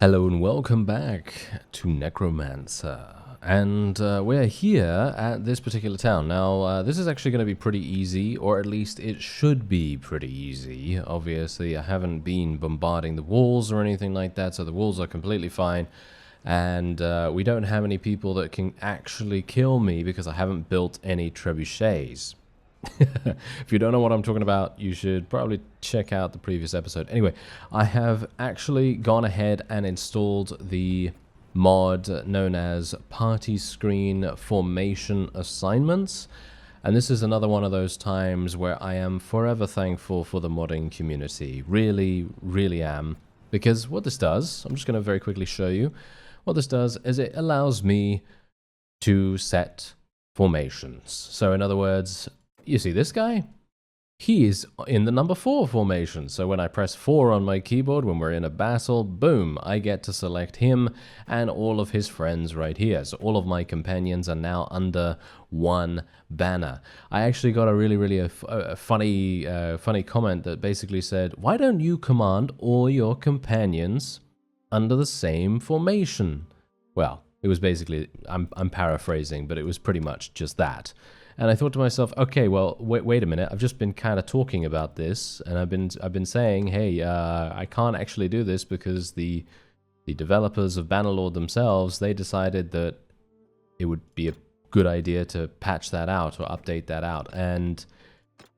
Hello and welcome back to Necromancer, and we're here at this particular town. Now, this is actually going to be pretty easy, or at least it should be pretty easy. Obviously, I haven't been bombarding the walls or anything like that, so the walls are completely fine, and we don't have any people that can actually kill me because I haven't built any trebuchets. If you don't know what I'm talking about, you should probably check out the previous episode. Anyway, I have actually gone ahead and installed the mod known as Party Screen Formation Assignments. And this is another one of those times where I am forever thankful for the modding community. Really, really am. Because what this does, I'm just going to very quickly show you. What this does is it allows me to set formations. So in other words, you see this guy? He is in the number 4 formation. So when I press 4 on my keyboard, when we're in a battle, boom, I get to select him and all of his friends right here. So all of my companions are now under one banner. I actually got a really funny comment that basically said, why don't you command all your companions under the same formation? Well, it was basically, I'm paraphrasing, but it was pretty much just that. And I thought to myself, okay, well, wait a minute. I've just been kind of talking about this, and I've been saying, hey, I can't actually do this because the developers of Bannerlord themselves, they decided that it would be a good idea to patch that out or update that out. And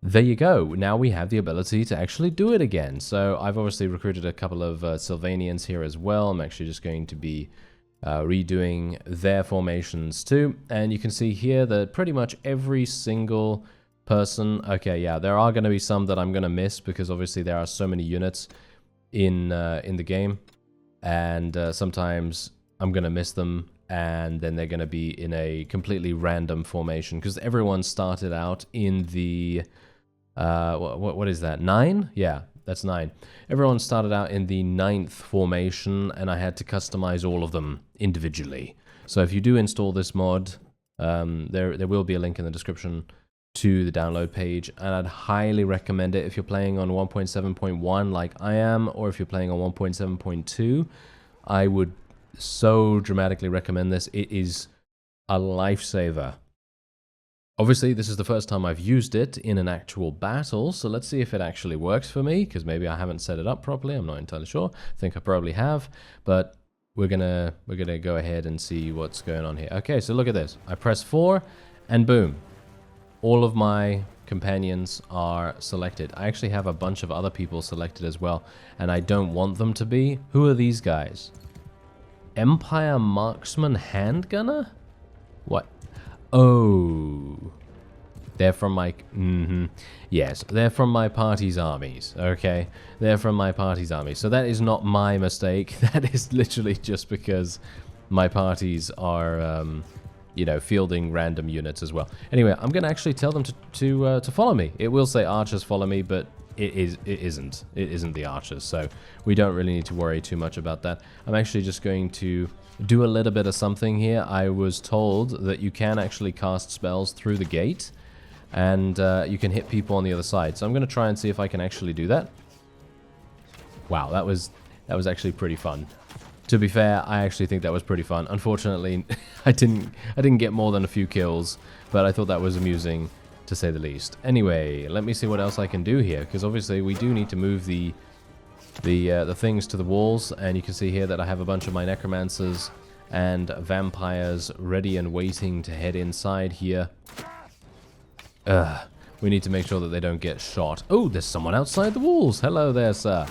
there you go. Now we have the ability to actually do it again. So I've obviously recruited a couple of Sylvanians here as well. I'm actually just going to be redoing their formations too, and you can see here that pretty much every single person, okay, yeah, there are going to be some that I'm going to miss because obviously there are so many units in the game, and sometimes I'm going to miss them, and then they're going to be in a completely random formation because everyone started out in the what is that, 9? Yeah, that's 9. Everyone started out in the 9th formation, and I had to customize all of them individually. So if you do install this mod, there will be a link in the description to the download page, and I'd highly recommend it if you're playing on 1.7.1 like I am, or if you're playing on 1.7.2. I would so dramatically recommend this. It is a lifesaver. Obviously, this is the first time I've used it in an actual battle, so let's see if it actually works for me, because maybe I haven't set it up properly. I'm not entirely sure. I think I probably have, but we're gonna go ahead and see what's going on here. Okay, so look at this. I press 4, and boom, all of my companions are selected. I actually have a bunch of other people selected as well, and I don't want them to be. Who are these guys? Empire Marksman Handgunner? What? Oh, they're from my, yes, they're from my party's armies, okay? They're from my party's armies, so that is not my mistake. That is literally just because my parties are, you know, fielding random units as well. Anyway, I'm going to actually tell them to follow me. It will say archers follow me, but it isn't the archers, so we don't really need to worry too much about that. I'm actually just going to do a little bit of something here. I was told that you can actually cast spells through the gate, and you can hit people on the other side. So I'm going to try and see if I can actually do that. Wow, that was actually pretty fun. To be fair, I actually think that was pretty fun. Unfortunately, I didn't get more than a few kills, but I thought that was amusing, to say the least. Anyway, let me see what else I can do here, because obviously we do need to move the things to the walls, and you can see here that I have a bunch of my necromancers and vampires ready and waiting to head inside here. We need to make sure that they don't get shot. Oh, there's someone outside the walls. Hello there, sir.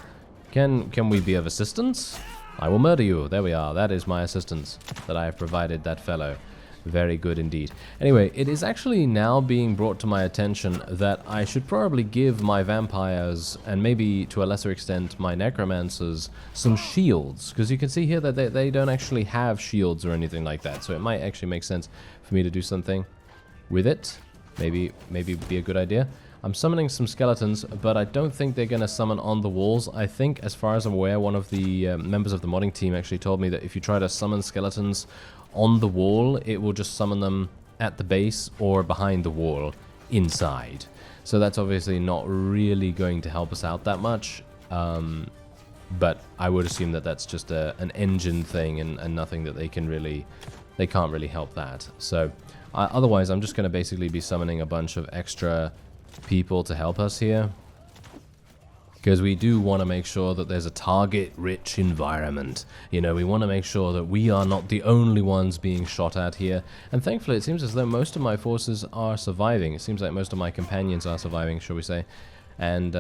Can we be of assistance? I will murder you. There we are. That is my assistance that I have provided that fellow. Very good indeed. Anyway, it is actually now being brought to my attention that I should probably give my vampires, and maybe to a lesser extent my necromancers, some shields, because you can see here that they don't actually have shields or anything like that, so it might actually make sense for me to do something with it. Maybe be a good idea. I'm summoning some skeletons, but I don't think they're going to summon on the walls. I think, as far as I'm aware, one of the members of the modding team actually told me that if you try to summon skeletons on the wall, it will just summon them at the base or behind the wall inside. So that's obviously not really going to help us out that much. but I would assume that that's just an engine thing and nothing that they can't really help that. So otherwise, I'm just going to basically be summoning a bunch of extra people to help us here, because we do want to make sure that there's a target-rich environment. You know, we want to make sure that we are not the only ones being shot at here. And thankfully, it seems as though most of my forces are surviving. It seems like most of my companions are surviving, shall we say. And,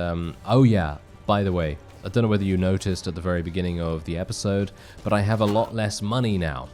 oh yeah, by the way, I don't know whether you noticed at the very beginning of the episode, but I have a lot less money now.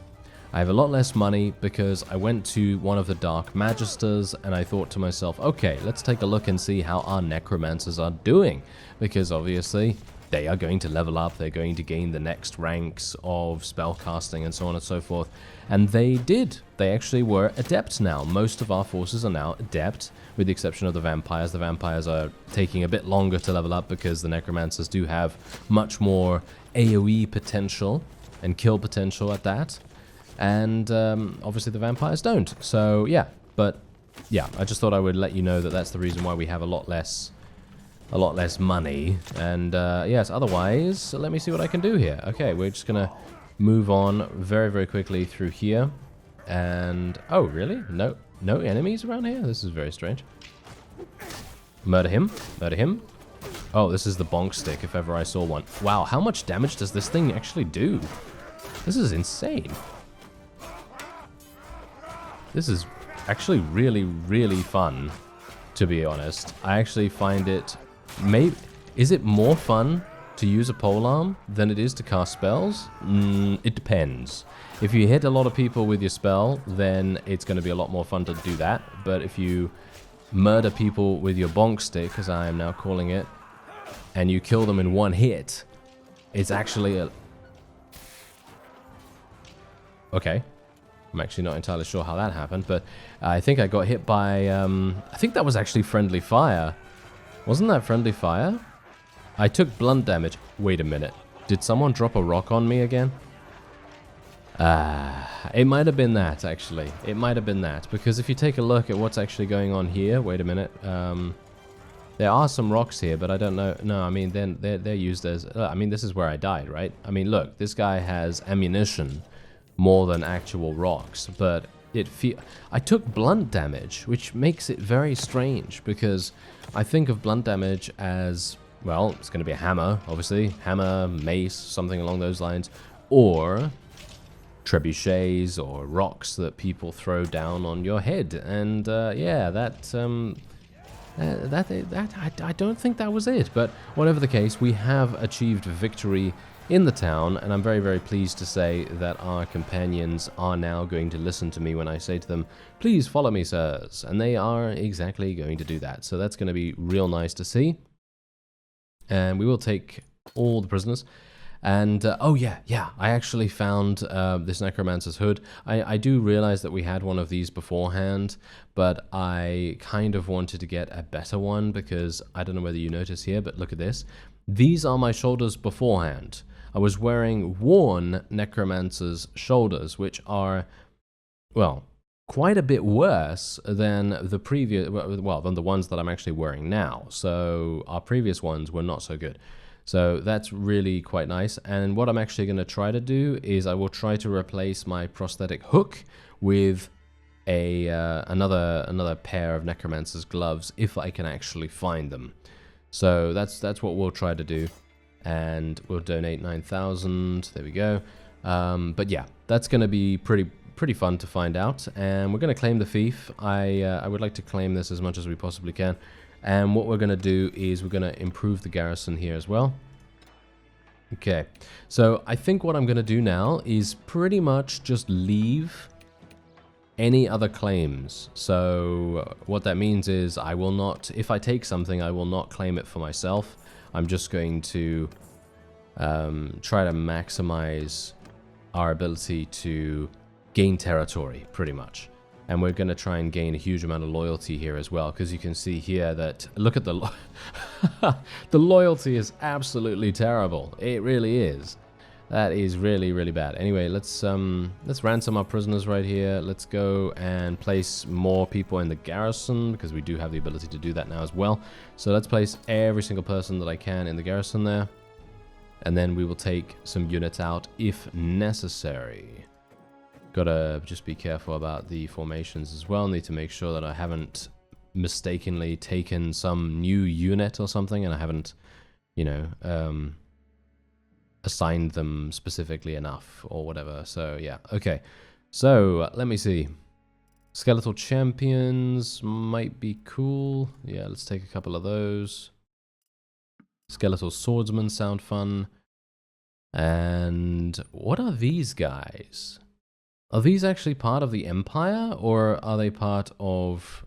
I have a lot less money because I went to one of the Dark Magisters and I thought to myself, okay, let's take a look and see how our necromancers are doing. Because obviously, they are going to level up, they're going to gain the next ranks of spellcasting and so on and so forth. And they did. They actually were adept now. Most of our forces are now adept, with the exception of the vampires. The vampires are taking a bit longer to level up because the necromancers do have much more AoE potential and kill potential at that. And obviously the vampires don't. So yeah, but yeah, I just thought I would let you know that that's the reason why we have a lot less money. And yes, otherwise, let me see what I can do here. Okay, we're just gonna move on very, very quickly through here. And oh, really? No enemies around here? This is very strange. Murder him. Murder him. Oh, this is the bonk stick, if ever I saw one. Wow, how much damage does this thing actually do? This is insane. This is actually really, really fun, to be honest. I actually find it... Is it more fun to use a polearm than it is to cast spells? It depends. If you hit a lot of people with your spell, then it's going to be a lot more fun to do that. But if you murder people with your bonk stick, as I am now calling it, and you kill them in one hit, it's actually a... Okay. I'm actually not entirely sure how that happened, but I think I got hit by, I think that was actually friendly fire. Wasn't that friendly fire? I took blunt damage. Wait a minute. Did someone drop a rock on me again? It might have been that, actually. It might have been that, because if you take a look at what's actually going on here, wait a minute, there are some rocks here, but I don't know. No, I mean, they're used as, I mean, this is where I died, right? I mean, look, this guy has ammunition more than actual rocks, but I took blunt damage, which makes it very strange, because I think of blunt damage as, well, it's going to be a hammer, obviously, hammer, mace, something along those lines, or trebuchets or rocks that people throw down on your head, and yeah, I don't think that was it, but whatever the case, we have achieved victory in the town, and I'm very, very pleased to say that our companions are now going to listen to me when I say to them, please follow me, sirs, and they are exactly going to do that. So that's going to be real nice to see, and we will take all the prisoners. And oh yeah, I actually found this necromancer's hood. I do realize that we had one of these beforehand, but I kind of wanted to get a better one, because I don't know whether you notice here, but look at this. These are my shoulders beforehand. I was wearing worn necromancer's shoulders, which are, well, quite a bit worse than the previous, well, than the ones that I'm actually wearing now. So our previous ones were not so good. So that's really quite nice. And what I'm actually going to try to do is I will try to replace my prosthetic hook with another pair of necromancer's gloves, if I can actually find them. So that's what we'll try to do. And we'll donate 9,000. There we go. But yeah, that's going to be pretty fun to find out. And we're going to claim the fief. I would like to claim this as much as we possibly can. And what we're going to do is we're going to improve the garrison here as well. Okay, so I think what I'm going to do now is pretty much just leave any other claims. So what that means is I will not, if I take something, I will not claim it for myself. I'm just going to try to maximize our ability to gain territory, pretty much. And we're going to try and gain a huge amount of loyalty here as well, because you can see here that, look at the the loyalty is absolutely terrible. It really is. That is really, really bad. Anyway, let's ransom our prisoners right here. Let's go and place more people in the garrison, because we do have the ability to do that now as well. So let's place every single person that I can in the garrison there. and then we will take some units out if necessary. Gotta just be careful about the formations as well. Need to make sure that I haven't mistakenly taken some new unit or something, and I haven't, you know, assigned them specifically enough or whatever. So yeah, okay. So let me see. Skeletal champions might be cool. Yeah, let's take a couple of those. Skeletal swordsmen sound fun. And what are these guys? Are these actually part of the Empire, or are they part of...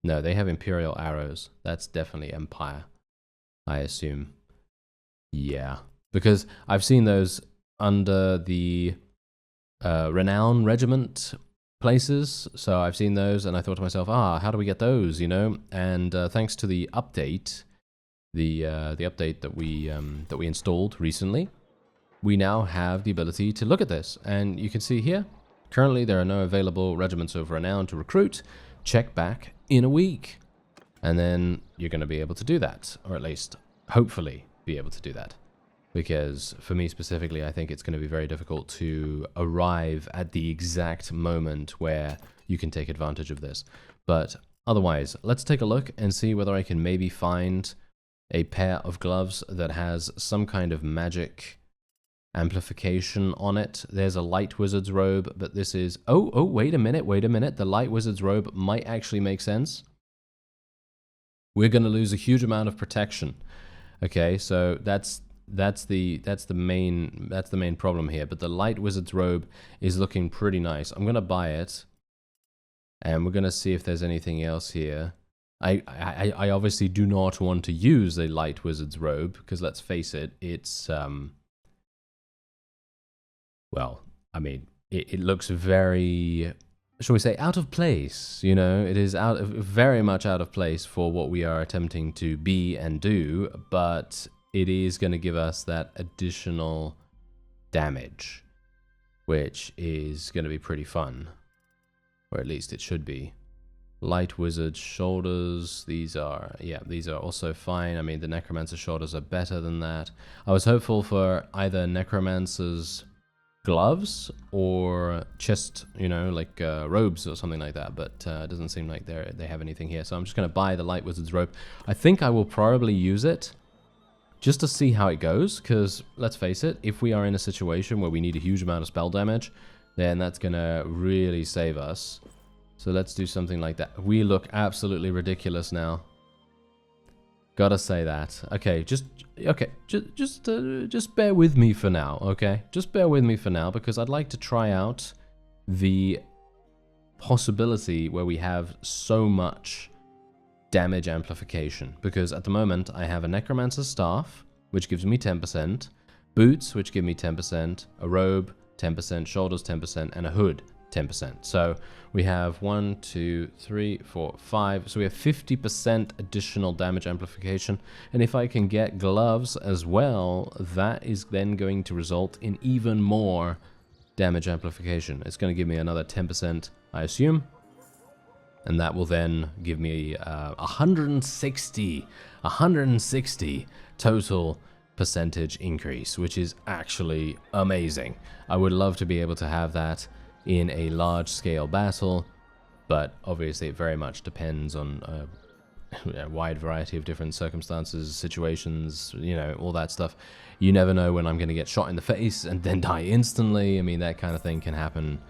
No, they have Imperial arrows. That's definitely Empire, I assume. Yeah, because I've seen those under the Renown Regiment places, so I've seen those, and I thought to myself, how do we get those, you know? And thanks to the update, the update that we installed recently, we now have the ability to look at this, and you can see here, currently there are no available regiments of renown to recruit. Check back in a week, and then you're going to be able to do that, or at least hopefully be able to do that. Because for me specifically, I think it's going to be very difficult to arrive at the exact moment where you can take advantage of this. But otherwise, let's take a look and see whether I can maybe find a pair of gloves that has some kind of magic amplification on it. There's a light wizard's robe, but this is... Oh, wait a minute. The light wizard's robe might actually make sense. We're going to lose a huge amount of protection. Okay, so that's the main problem here. But the light wizard's robe is looking pretty nice. I'm gonna buy it, and we're gonna see if there's anything else here. I obviously do not want to use a light wizard's robe, because let's face it, it's well, I mean, it looks very, shall we say, out of place. You know, it is very much out of place for what we are attempting to be and do, but it is going to give us that additional damage, which is going to be pretty fun, or at least it should be. Light wizard shoulders, these are also fine. I mean, the necromancer shoulders are better than that. I was hopeful for either necromancer's gloves or chest, you know, like robes or something like that, but it doesn't seem like they have anything here. So I'm just going to buy the light wizard's robe. I think I will probably use it just to see how it goes, because let's face it, if we are in a situation where we need a huge amount of spell damage, then that's gonna really save us. So let's do something like that. We look absolutely ridiculous now. Gotta say that. Okay, just bear with me for now, okay? Just bear with me for now, because I'd like to try out the possibility where we have so much damage amplification, because at the moment I have a necromancer's staff, which gives me 10%, boots, which give me 10%, a robe 10%, shoulders 10%, and a hood 10%. So we have 1, 2, 3, 4, 5. So we have 50% additional damage amplification, and if I can get gloves as well, that is then going to result in even more damage amplification. It's going to give me another 10%, I assume. And that will then give me 160 total percentage increase, which is actually amazing. I would love to be able to have that in a large-scale battle, but obviously it very much depends on a wide variety of different circumstances, situations, you know, all that stuff. You never know when I'm going to get shot in the face and then die instantly. I mean, that kind of thing can happen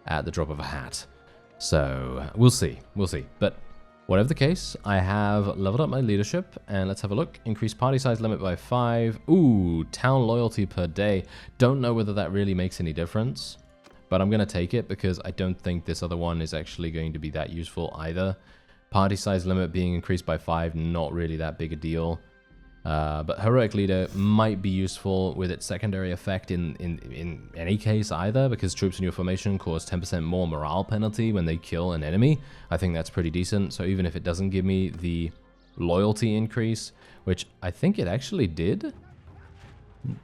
at the drop of a hat. So we'll see, but whatever the case, I have leveled up my leadership, and let's have a look. Increase party size limit by 5. Ooh, town loyalty per day. Don't know whether that really makes any difference, but I'm going to take it because I don't think this other one is actually going to be that useful either. Party size limit being increased by 5, not really that big a deal. But Heroic Leader might be useful with its secondary effect in any case either, because troops in your formation cause 10% more morale penalty when they kill an enemy. I think that's pretty decent, so even if it doesn't give me the loyalty increase, which I think it actually did.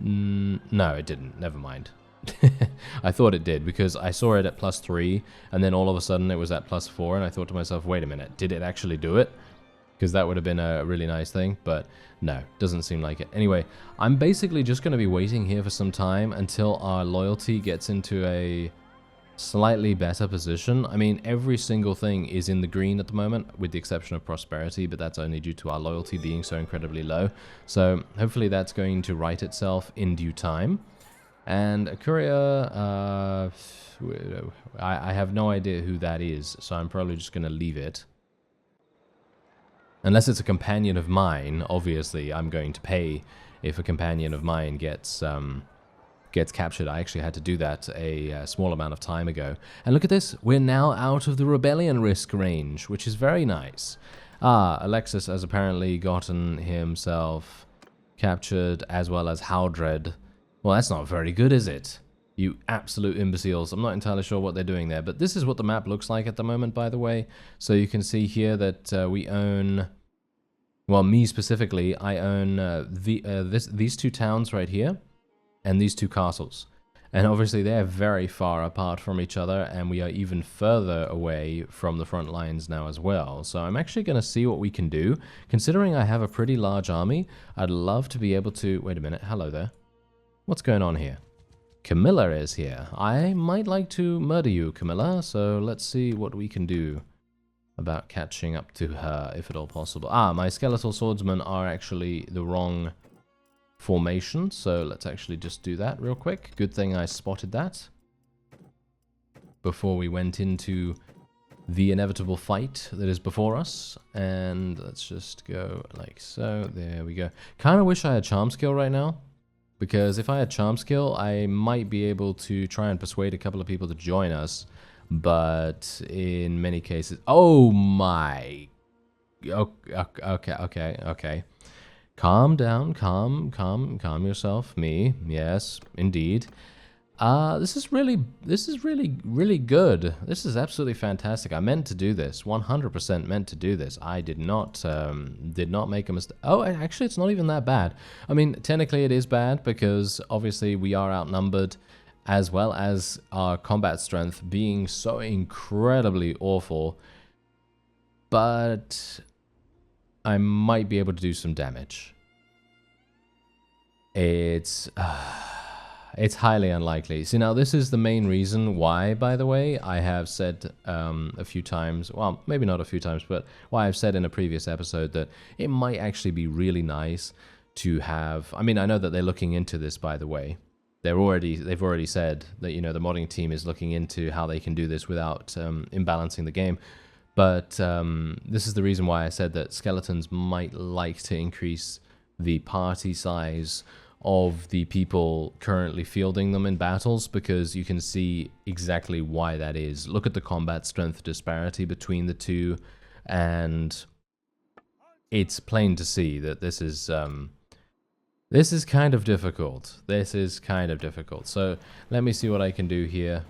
No, it didn't. Never mind. I thought it did, because I saw it at +3, and then all of a sudden it was at +4, and I thought to myself, wait a minute, did it actually do it? because that would have been a really nice thing, but no, doesn't seem like it. Anyway, I'm basically just going to be waiting here for some time until our loyalty gets into a slightly better position. I mean, every single thing is in the green at the moment, with the exception of prosperity, but that's only due to our loyalty being so incredibly low. So hopefully that's going to right itself in due time. And a courier, I have no idea who that is, so I'm probably just going to leave it. Unless it's a companion of mine, obviously I'm going to pay if a companion of mine gets captured. I actually had to do that a small amount of time ago. And look at this, we're now out of the rebellion risk range, which is very nice. Alexis has apparently gotten himself captured, as well as Howdred. Well, that's not very good, is it? You absolute imbeciles. I'm not entirely sure what they're doing there, but this is what the map looks like at the moment, by the way. So you can see here that we own... Well, me specifically, I own these two towns right here, and these two castles. And obviously they're very far apart from each other, and we are even further away from the front lines now as well. So I'm actually going to see what we can do. Considering I have a pretty large army, I'd love to be able to... Wait a minute, hello there. What's going on here? Camilla is here. I might like to murder you, Camilla, so let's see what we can do about catching up to her, if at all possible. My skeletal swordsmen are actually the wrong formation, so let's actually just do that real quick. Good thing I spotted that before we went into the inevitable fight that is before us. And let's just go like so. There we go. Kind of wish I had charm skill right now, because if I had charm skill, I might be able to try and persuade a couple of people to join us. But in many cases... Oh my... Okay. Calm down, calm yourself, me. Yes, indeed. This is really good. This is absolutely fantastic. I meant to do this. 100% meant to do this. I did not make a mistake. Oh, actually, it's not even that bad. I mean, technically it is bad because obviously we are outnumbered, as well as our combat strength being so incredibly awful. But I might be able to do some damage. It's highly unlikely. See, now this is the main reason why, by the way, I have said a few times, well, maybe not a few times, but why I've said in a previous episode that it might actually be really nice to have... I mean, I know that they're looking into this, by the way. They've already said that, you know, the modding team is looking into how they can do this without imbalancing the game. But this is the reason why I said that skeletons might like to increase the party size of the people currently fielding them in battles, because you can see exactly why that is. Look at the combat strength disparity between the two, and it's plain to see that this is kind of difficult. This is kind of difficult. So let me see what I can do here.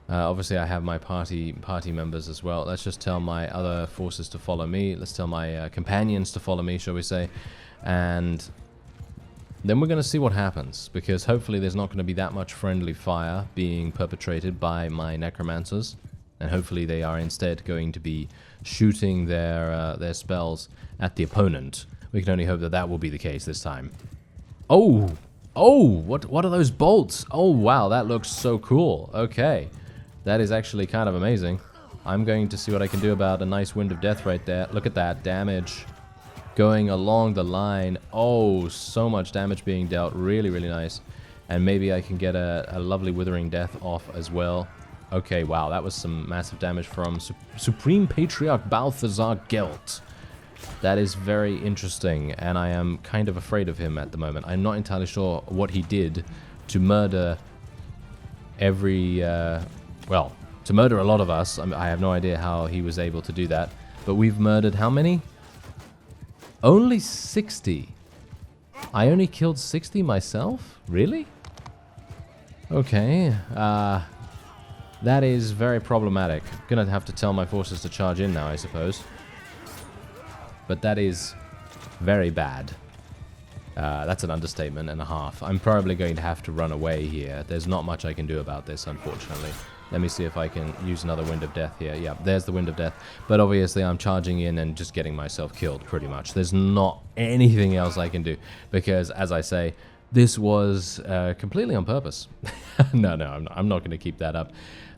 Obviously, I have my party members as well. Let's just tell my other forces to follow me. Let's tell my companions to follow me, shall we say. And then we're going to see what happens, because hopefully there's not going to be that much friendly fire being perpetrated by my necromancers. And hopefully they are instead going to be shooting their spells at the opponent. We can only hope that that will be the case this time. Oh, what are those bolts? Oh, wow, that looks so cool. Okay, that is actually kind of amazing. I'm going to see what I can do about a nice wind of death right there. Look at that damage going along the line. Oh, so much damage being dealt. Really, really nice. And maybe I can get a lovely withering death off as well. Okay, wow, that was some massive damage from Supreme Patriarch Balthazar Gelt. That is very interesting, and I am kind of afraid of him at the moment. I'm not entirely sure what he did to murder well, to murder a lot of us. I have no idea how he was able to do that. But we've murdered how many? Only 60. I only killed 60 myself? Really? Okay, that is very problematic. Gonna have to tell my forces to charge in now, I suppose. But that is very bad. That's an understatement and a half. I'm probably going to have to run away here. There's not much I can do about this, unfortunately. Let me see if I can use another Wind of Death here. Yeah, there's the Wind of Death. But obviously I'm charging in and just getting myself killed, pretty much. There's not anything else I can do. Because, as I say, this was completely on purpose. No, I'm not going to keep that up.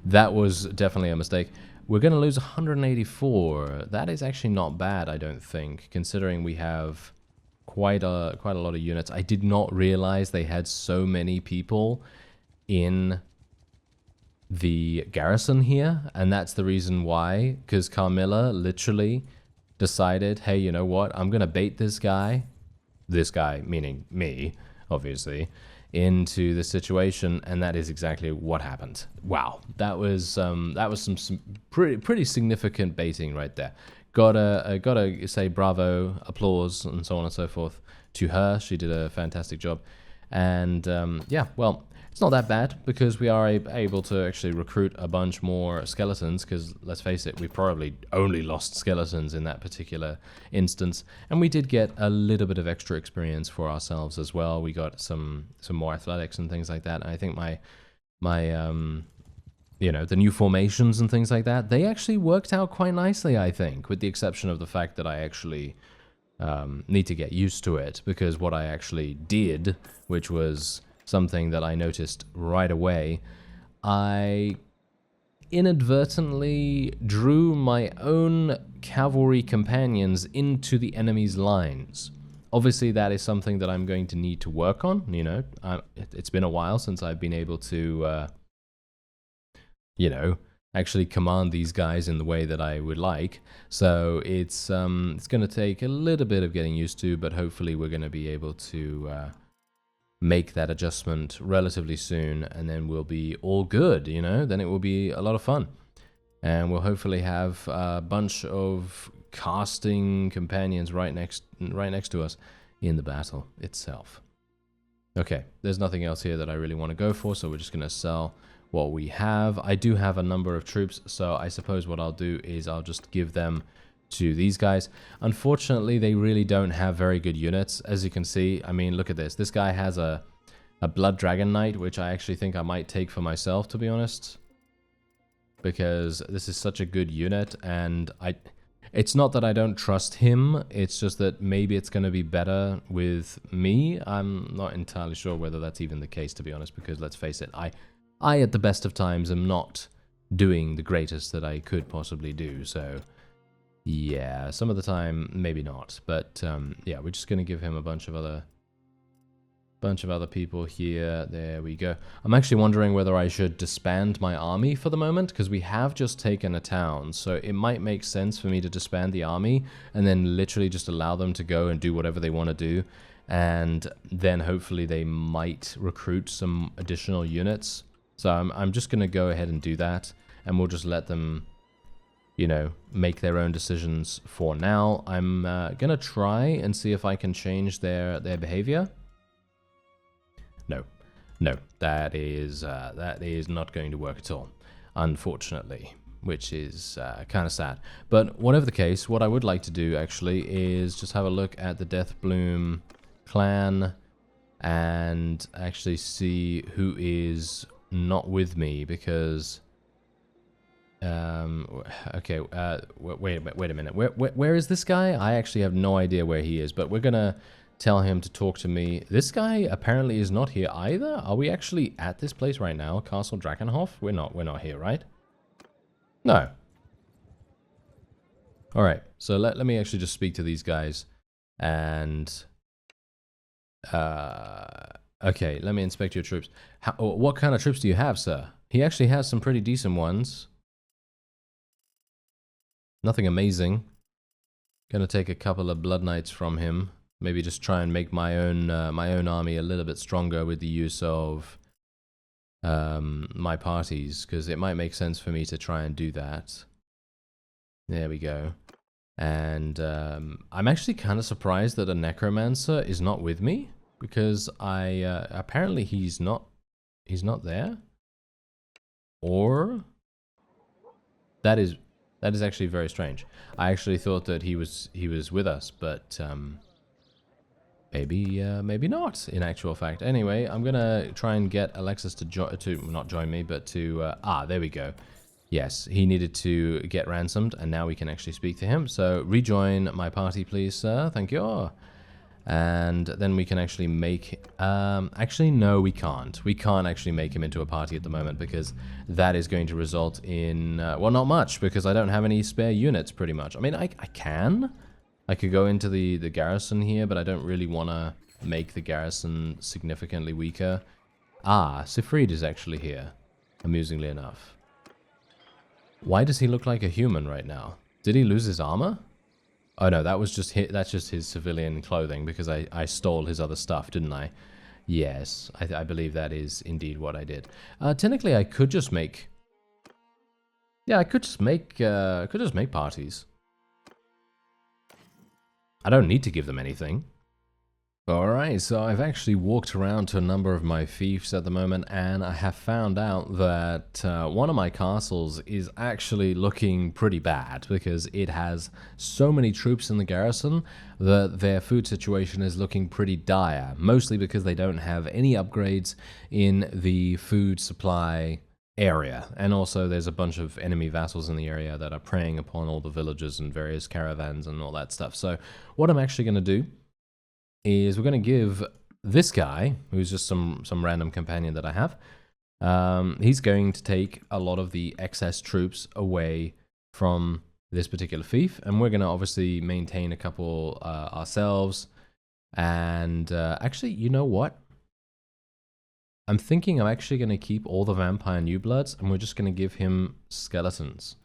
That was definitely a mistake. We're going to lose 184. That is actually not bad, I don't think, considering we have quite a lot of units. I did not realize they had so many people in the garrison here, and that's the reason why, because Carmilla literally decided, hey, you know what, I'm gonna bait this guy meaning me, obviously, into the situation, and that is exactly what happened. Wow, that was some pretty significant baiting right there. Gotta say bravo, applause, and so on and so forth to her. She did a fantastic job. And yeah, well, it's not that bad because we are able to actually recruit a bunch more skeletons, because let's face it, we probably only lost skeletons in that particular instance. And we did get a little bit of extra experience for ourselves as well. We got some more athletics and things like that. And I think my you know, the new formations and things like that, they actually worked out quite nicely, I think, with the exception of the fact that I actually need to get used to it, because what I actually did, which was something that I noticed right away, I inadvertently drew my own cavalry companions into the enemy's lines. Obviously, that is something that I'm going to need to work on, you know. It's been a while since I've been able to you know, actually command these guys in the way that I would like. So it's going to take a little bit of getting used to, but hopefully we're going to be able to make that adjustment relatively soon, and then we'll be all good, you know. Then it will be a lot of fun. And we'll hopefully have a bunch of casting companions right next to us in the battle itself. Okay, there's nothing else here that I really want to go for, so we're just going to sell what we have. I do have a number of troops, so I suppose what I'll do is I'll just give them to these guys. Unfortunately, they really don't have very good units, as you can see. I mean, look at this. This guy has a Blood Dragon Knight, which I actually think I might take for myself, to be honest, because this is such a good unit, and it's not that I don't trust him, it's just that maybe it's going to be better with me. I'm not entirely sure whether that's even the case, to be honest, because let's face it, I at the best of times am not doing the greatest that I could possibly do, so yeah, some of the time maybe not, but yeah, we're just going to give him a bunch of other people here. There we go. I'm actually wondering whether I should disband my army for the moment, because we have just taken a town, so it might make sense for me to disband the army and then literally just allow them to go and do whatever they want to do, and then hopefully they might recruit some additional units. So I'm just going to go ahead and do that, and we'll just let them, you know, make their own decisions for now. I'm going to try and see if I can change their behavior. No, that is not going to work at all, unfortunately, which is kind of sad. But whatever the case, what I would like to do actually is just have a look at the Deathbloom clan and actually see who is not with me, because okay, wait a minute, where is this guy? I actually have no idea where he is, but we're gonna tell him to talk to me. This guy apparently is not here either. Are we actually at this place right now, Castle Drakenhof? We're not here, right? No. Alright, so let me actually just speak to these guys, and okay, let me inspect your troops. What kind of troops do you have, sir? He actually has some pretty decent ones. Nothing amazing. Gonna take a couple of Blood Knights from him. Maybe just try and make my own army a little bit stronger with the use of my parties, because it might make sense for me to try and do that. There we go. And I'm actually kind of surprised that a Necromancer is not with me, because apparently he's not there. Or that is actually very strange. I actually thought that he was with us, but Maybe not, in actual fact. Anyway, I'm gonna try and get Alexis to not join me, but to... there we go. Yes, he needed to get ransomed, and now we can actually speak to him. So, rejoin my party, please, sir. Thank you. And then we can actually make... actually, no, we can't. We can't actually make him into a party at the moment, because that is going to result in... well, not much, because I don't have any spare units, pretty much. I mean, I can... I could go into the garrison here, but I don't really want to make the garrison significantly weaker. Sifrid is actually here, amusingly enough. Why does he look like a human right now? Did he lose his armor? Oh no, that was just that's just his civilian clothing, because I stole his other stuff, didn't I? Yes, I believe that is indeed what I did. Technically, I could just make... yeah, I could just make parties. I don't need to give them anything. Alright, so I've actually walked around to a number of my fiefs at the moment, and I have found out that one of my castles is actually looking pretty bad, because it has so many troops in the garrison that their food situation is looking pretty dire, mostly because they don't have any upgrades in the food supply area, and also there's a bunch of enemy vassals in the area that are preying upon all the villages and various caravans and all that stuff. So what I'm actually going to do is we're going to give this guy, who's just some random companion that I have, he's going to take a lot of the excess troops away from this particular fief, and we're going to obviously maintain a couple ourselves. And actually, you know what? I'm thinking I'm actually going to keep all the vampire new bloods, and we're just going to give him skeletons.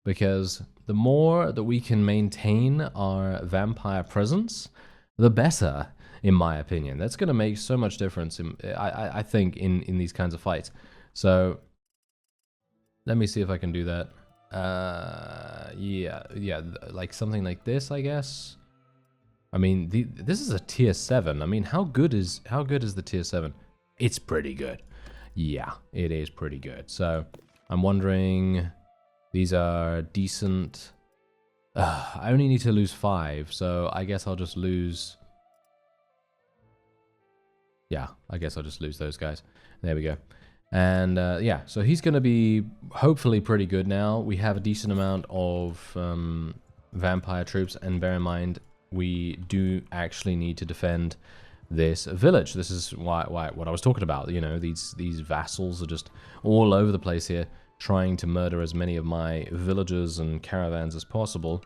Because the more that we can maintain our vampire presence, the better, in my opinion. That's going to make so much difference, I think, in these kinds of fights. So, let me see if I can do that. Yeah, like something like this, I guess. I mean, this is a tier 7. I mean, how good is the tier 7? It's pretty good. Yeah, it is pretty good. So, I'm wondering, these are decent. I only need to lose 5, so I guess I'll just lose... yeah, I guess I'll just lose those guys. There we go. And yeah, so he's going to be hopefully pretty good now. We have a decent amount of vampire troops, and bear in mind, we do actually need to defend this village. This is why what I was talking about. You know, these vassals are just all over the place here, trying to murder as many of my villagers and caravans as possible.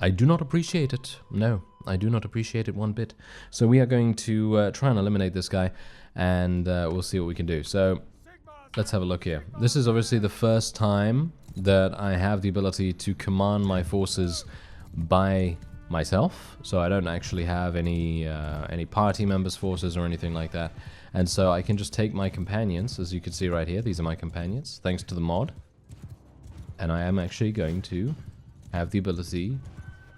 I do not appreciate it. No, I do not appreciate it one bit. So we are going to try and eliminate this guy, and we'll see what we can do. So let's have a look here. This is obviously the first time that I have the ability to command my forces by myself, so I don't actually have any party members' forces or anything like that, and so I can just take my companions, as you can see right here. These are my companions, thanks to the mod, and I am actually going to have the ability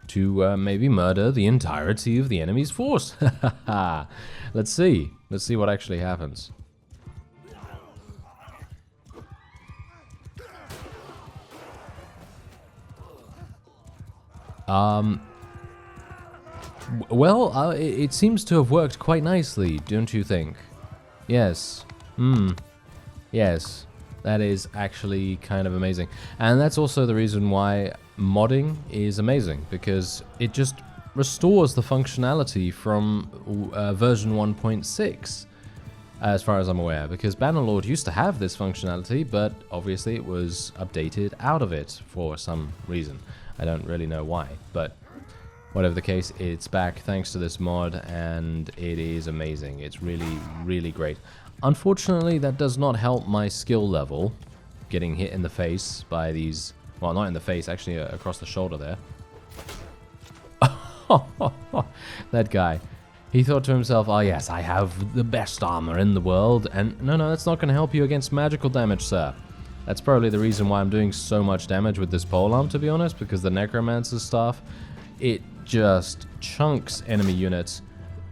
to maybe murder the entirety of the enemy's force. Let's see what actually happens. Well, it seems to have worked quite nicely, don't you think? Yes. Yes. That is actually kind of amazing. And that's also the reason why modding is amazing, because it just restores the functionality from version 1.6, as far as I'm aware, because Bannerlord used to have this functionality, but obviously it was updated out of it for some reason. I don't really know why, but whatever the case, it's back thanks to this mod, and it is amazing. It's really, really great. Unfortunately, that does not help my skill level, getting hit in the face by these... well, not in the face, actually across the shoulder there. That guy. He thought to himself, oh yes, I have the best armor in the world, and no, that's not going to help you against magical damage, sir. That's probably the reason why I'm doing so much damage with this polearm, to be honest, because the Necromancer staff, it just chunks enemy units,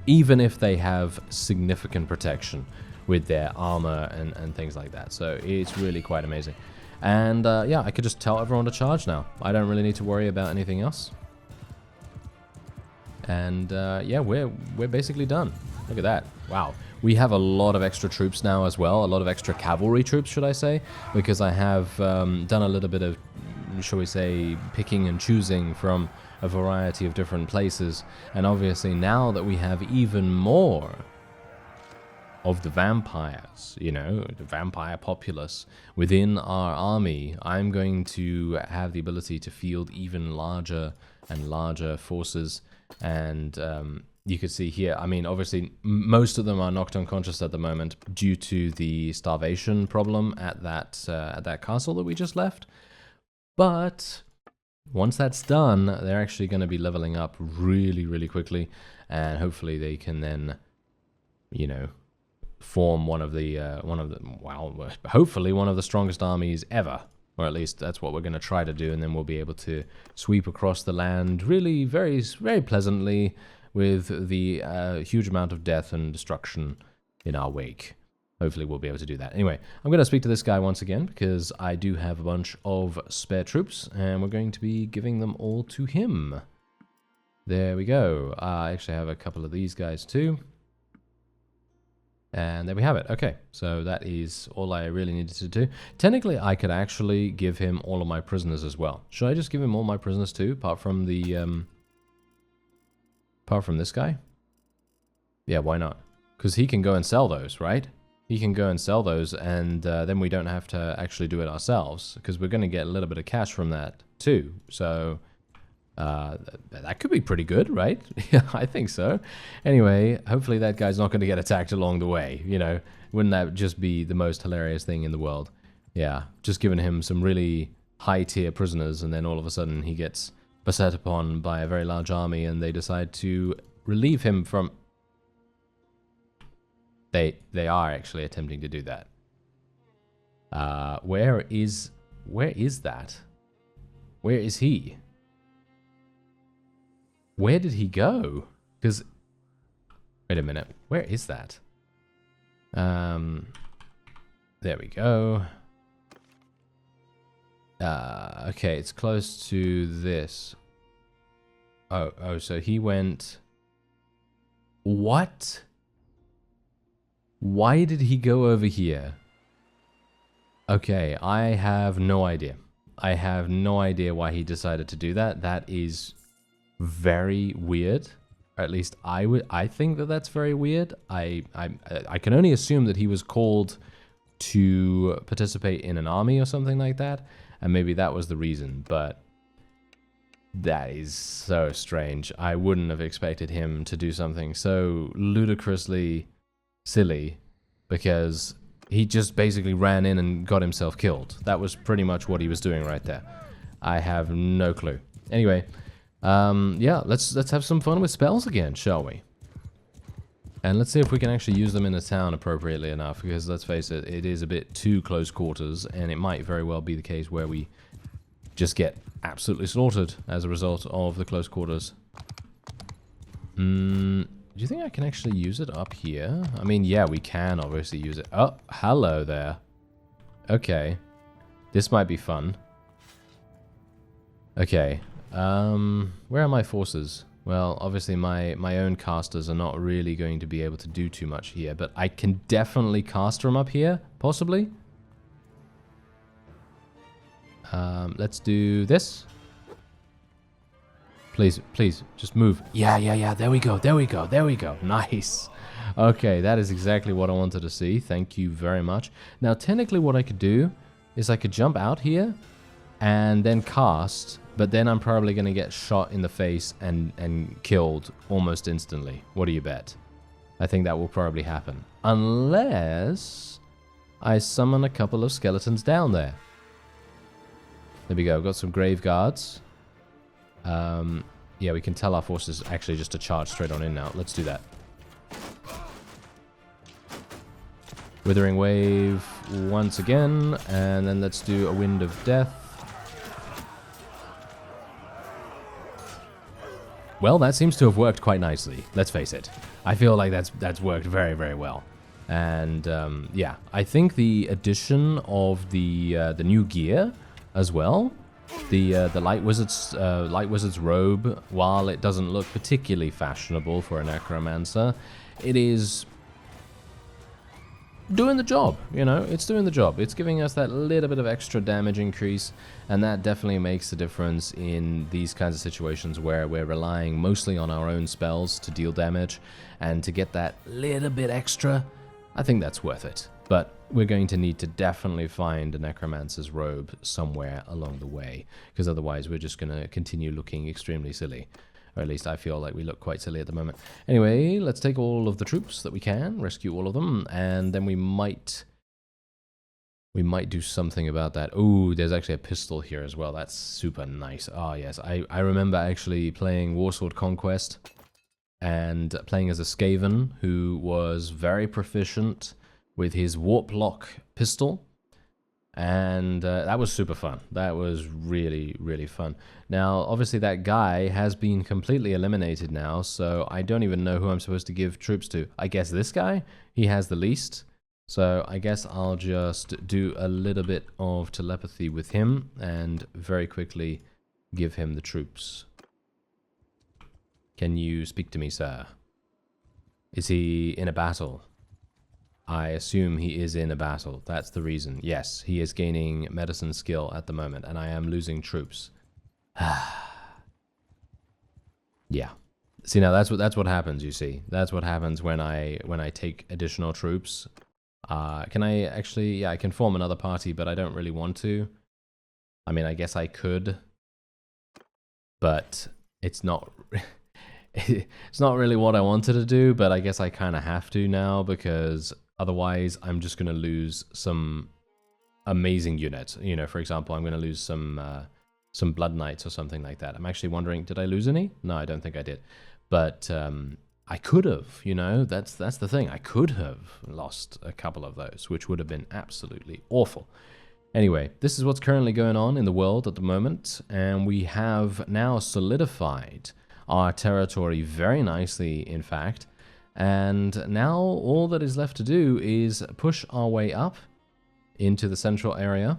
even if they have significant protection with their armor and things like that. So it's really quite amazing. And yeah, I could just tell everyone to charge now. I don't really need to worry about anything else. And yeah, we're basically done. Look at that. Wow. We have a lot of extra troops now as well. A lot of extra cavalry troops, should I say. Because I have done a little bit of, shall we say, picking and choosing from a variety of different places. And obviously now that we have even more of the vampires, you know, the vampire populace within our army, I'm going to have the ability to field even larger and larger forces. And you could see here, I mean, obviously most of them are knocked unconscious at the moment due to the starvation problem at that castle that we just left. But once that's done, they're actually going to be leveling up really, really quickly, and hopefully they can then, you know, form one of the well, hopefully one of the strongest armies ever, or at least that's what we're going to try to do, and then we'll be able to sweep across the land really very, very pleasantly with the huge amount of death and destruction in our wake. Hopefully we'll be able to do that. Anyway, I'm going to speak to this guy once again because I do have a bunch of spare troops, and we're going to be giving them all to him. There we go. I actually have a couple of these guys too. And there we have it. Okay, so that is all I really needed to do. Technically, I could actually give him all of my prisoners as well. Should I just give him all my prisoners too, apart from the apart from this guy? Yeah, why not? Because he can go and sell those, right? He can go and sell those, and then we don't have to actually do it ourselves, because we're going to get a little bit of cash from that too. So that could be pretty good, right? Yeah, I think so. Anyway, hopefully that guy's not going to get attacked along the way, you know? Wouldn't that just be the most hilarious thing in the world? Yeah, just giving him some really high-tier prisoners, and then all of a sudden he gets beset upon by a very large army, and they decide to relieve him from... They are actually attempting to do that. Where is that? Where is he? Where did he go? Because, wait a minute, where is that? There we go. Okay, it's close to this. Oh, so he went... What? Why did he go over here? Okay, I have no idea. I have no idea why he decided to do that. That is very weird. Or at least I think that that's very weird. I can only assume that he was called to participate in an army or something like that, and maybe that was the reason, but that is so strange. I wouldn't have expected him to do something so ludicrously silly, because he just basically ran in and got himself killed. That was pretty much what he was doing right there. I have no clue. Anyway, yeah, let's have some fun with spells again, shall we? And let's see if we can actually use them in a town appropriately enough, because let's face it, it is a bit too close quarters, and it might very well be the case where we just get absolutely slaughtered as a result of the close quarters. Do you think I can actually use it up here? I mean, yeah, we can obviously use it. Oh, hello there. Okay. This might be fun. Okay. Where are my forces? Well, obviously my own casters are not really going to be able to do too much here, but I can definitely cast from up here, possibly. Let's do this. Please, please, just move. Yeah, there we go. Nice. Okay, that is exactly what I wanted to see. Thank you very much. Now, technically what I could do is I could jump out here and then cast, but then I'm probably going to get shot in the face and killed almost instantly. What do you bet? I think that will probably happen. Unless I summon a couple of skeletons down there. There we go. I've got some grave guards. Yeah, we can tell our forces actually just to charge straight on in now. Let's do that. Withering Wave once again, and then let's do a Wind of Death. Well, that seems to have worked quite nicely, let's face it. I feel like that's worked very, very well. And yeah, I think the addition of the new gear as well The light wizard's robe, while it doesn't look particularly fashionable for a necromancer, it is doing the job, you know, it's doing the job. It's giving us that little bit of extra damage increase, and that definitely makes a difference in these kinds of situations where we're relying mostly on our own spells to deal damage, and to get that little bit extra, I think that's worth it. But we're going to need to definitely find a necromancer's robe somewhere along the way, because otherwise we're just going to continue looking extremely silly. Or at least I feel like we look quite silly at the moment. Anyway, let's take all of the troops that we can, rescue all of them, and then we might do something about that. Ooh, there's actually a pistol here as well. That's super nice. Oh, yes. I remember actually playing Warsword Conquest and playing as a Skaven who was very proficient with his Warp Lock pistol. And that was super fun. That was really, really fun. Now, obviously that guy has been completely eliminated now, so I don't even know who I'm supposed to give troops to. I guess this guy? He has the least. So I guess I'll just do a little bit of telepathy with him and very quickly give him the troops. Can you speak to me, sir? Is he in a battle? I assume he is in a battle. That's the reason. Yes, he is gaining medicine skill at the moment, and I am losing troops. Yeah. See, now that's what happens, you see. That's what happens when I take additional troops. Can I actually... Yeah, I can form another party, but I don't really want to. I mean, I guess I could. But it's not... it's not really what I wanted to do, but I guess I kind of have to now, because... Otherwise, I'm just going to lose some amazing units. You know, for example, I'm going to lose some Blood Knights or something like that. I'm actually wondering, did I lose any? No, I don't think I did. But I could have, you know, that's the thing. I could have lost a couple of those, which would have been absolutely awful. Anyway, this is what's currently going on in the world at the moment. And we have now solidified our territory very nicely, in fact. And now all that is left to do is push our way up into the central area.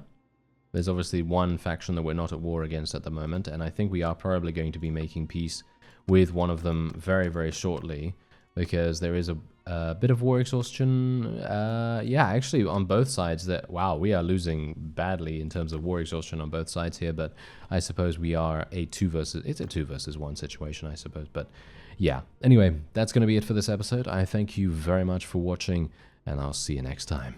There's obviously one faction that we're not at war against at the moment, and I think we are probably going to be making peace with one of them very, very shortly, because there is a bit of war exhaustion. Yeah, actually on both sides. Wow, we are losing badly in terms of war exhaustion on both sides here, but I suppose we are it's a 2 versus 1 situation, I suppose, but... Yeah, anyway, that's going to be it for this episode. I thank you very much for watching, and I'll see you next time.